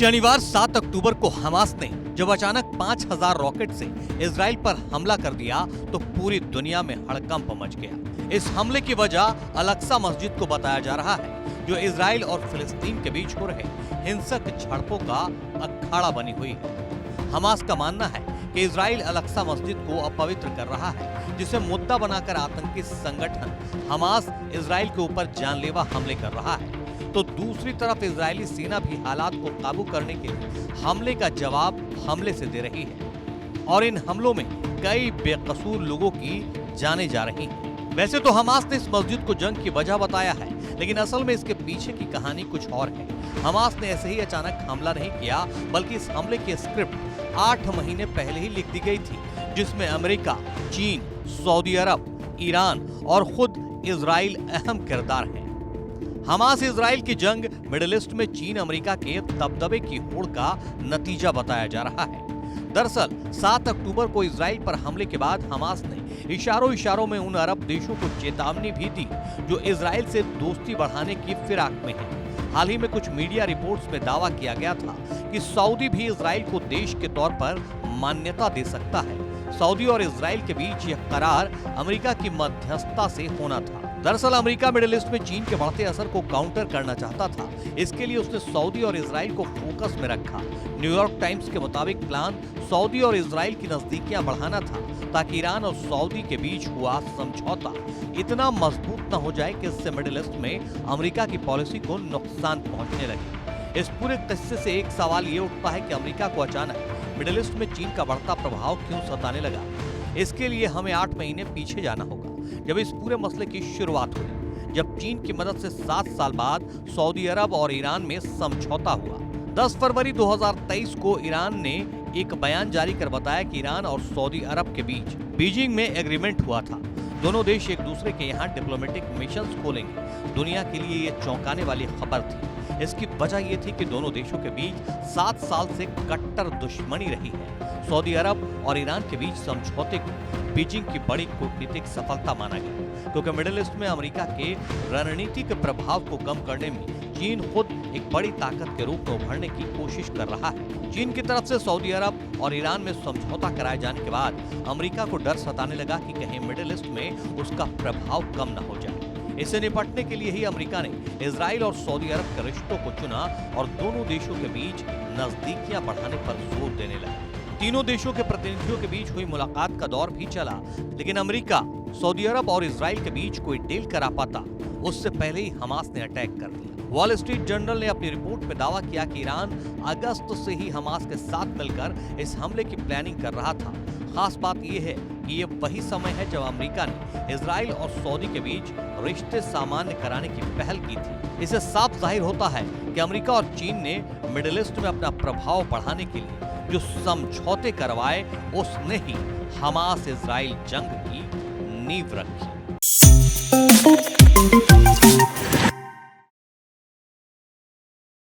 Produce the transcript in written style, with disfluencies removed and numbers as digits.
शनिवार 7 अक्टूबर को हमास ने जब अचानक 5000 रॉकेट से इजराइल पर हमला कर दिया तो पूरी दुनिया में हड़कंप मच गया। इस हमले की वजह अल-अक्सा मस्जिद को बताया जा रहा है, जो इजराइल और फिलिस्तीन के बीच हो रहे हिंसक झड़पों का अखाड़ा बनी हुई है। हमास का मानना है कि इजराइल अल-अक्सा मस्जिद को अपवित्र कर रहा है, जिसे मुद्दा बनाकर आतंकी संगठन हमास इजराइल के ऊपर जानलेवा हमले कर रहा है। तो दूसरी तरफ इजरायली सेना भी हालात को काबू करने के लिए हमले का जवाब हमले से दे रही है और इन हमलों में कई बेकसूर लोगों की जानें जा रही हैं। वैसे तो हमास ने इस मस्जिद को जंग की वजह बताया है, लेकिन असल में इसके पीछे की कहानी कुछ और है। हमास ने ऐसे ही अचानक हमला नहीं किया, बल्कि इस हमले की स्क्रिप्ट 8 महीने पहले ही लिख दी गई थी, जिसमें अमेरिका, चीन, सऊदी अरब, ईरान और खुद इजराइल अहम किरदार हैं। हमास इजराइल की जंग मिडिल ईस्ट में चीन अमेरिका के दबदबे की होड़ का नतीजा बताया जा रहा है। दरअसल 7 अक्टूबर को इजराइल पर हमले के बाद हमास ने इशारों में उन अरब देशों को चेतावनी भी दी जो इजराइल से दोस्ती बढ़ाने की फिराक में हैं। हाल ही में कुछ मीडिया रिपोर्ट्स में दावा किया गया था कि सऊदी भी इजराइल को देश के तौर पर मान्यता दे सकता है। सऊदी और इजराइल के बीच यह करार अमेरिका की मध्यस्थता से होना था। दरअसल अमेरिका मिडिल ईस्ट में चीन के बढ़ते असर को काउंटर करना चाहता था। इसके लिए उसने सऊदी और इजराइल को फोकस में रखा। न्यूयॉर्क टाइम्स के मुताबिक प्लान सऊदी और इजराइल की नजदीकियां बढ़ाना था, ताकि ईरान और सऊदी के बीच हुआ समझौता इतना मजबूत न हो जाए कि इससे मिडिल ईस्ट में अमेरिका की पॉलिसी को नुकसान पहुंचने लगे। इस पूरे किस्से से एक सवाल ये उठता है कि अमेरिका को अचानक मिडिल ईस्ट में चीन का बढ़ता प्रभाव क्यों सताने लगा। इसके लिए हमें 8 महीने पीछे जाना होगा, जब इस पूरे मसले की शुरुआत हुई, जब चीन की मदद से 7 साल बाद सऊदी अरब और ईरान में समझौता हुआ। 10 फरवरी 2023 को ईरान ने एक बयान जारी कर बताया कि ईरान और सऊदी अरब के बीच बीजिंग में एग्रीमेंट हुआ था। दोनों देश एक दूसरे के यहाँ डिप्लोमेटिक मिशंस खोलेंगे। दुनिया के लिए ये चौंकाने वाली खबर थी। इसकी वजह ये थी कि दोनों देशों के बीच 7 साल से कट्टर दुश्मनी रही है। सऊदी अरब और ईरान के बीच समझौते को बीजिंग की बड़ी कूटनीतिक सफलता माना गया, क्योंकि मिडिल ईस्ट में अमेरिका के रणनीतिक प्रभाव को कम करने में चीन खुद एक बड़ी ताकत के रूप में उभरने की कोशिश कर रहा है। चीन की तरफ से सऊदी अरब और ईरान में समझौता कराए जाने के बाद अमेरिका को डर सताने लगा कि कहीं मिडिल ईस्ट में उसका प्रभाव कम न हो जाए। इससे निपटने के लिए ही अमेरिका ने इजराइल और सऊदी अरब के रिश्तों को चुना और दोनों देशों के बीच नजदीकियां बढ़ाने पर जोर देने लगा। तीनों देशों के प्रतिनिधियों के बीच हुई मुलाकात का दौर भी चला, लेकिन अमेरिका, सऊदी अरब और इजराइल के बीच कोई डील करा पाता उससे पहले ही हमास ने अटैक कर दिया। वॉल स्ट्रीट जर्नल ने अपनी रिपोर्ट में दावा किया कि ईरान अगस्त से ही हमास के साथ मिलकर इस हमले की प्लानिंग कर रहा था। खास बात यह है कि ये वही समय है जब अमेरिका ने इजराइल और सऊदी के बीच रिश्ते सामान्य कराने की पहल की थी। इससे साफ जाहिर होता है कि अमेरिका और चीन ने मिडिल ईस्ट में अपना प्रभाव बढ़ाने के लिए जो समझौते करवाए, उसने ही हमास इजराइल जंग की नींव रखी।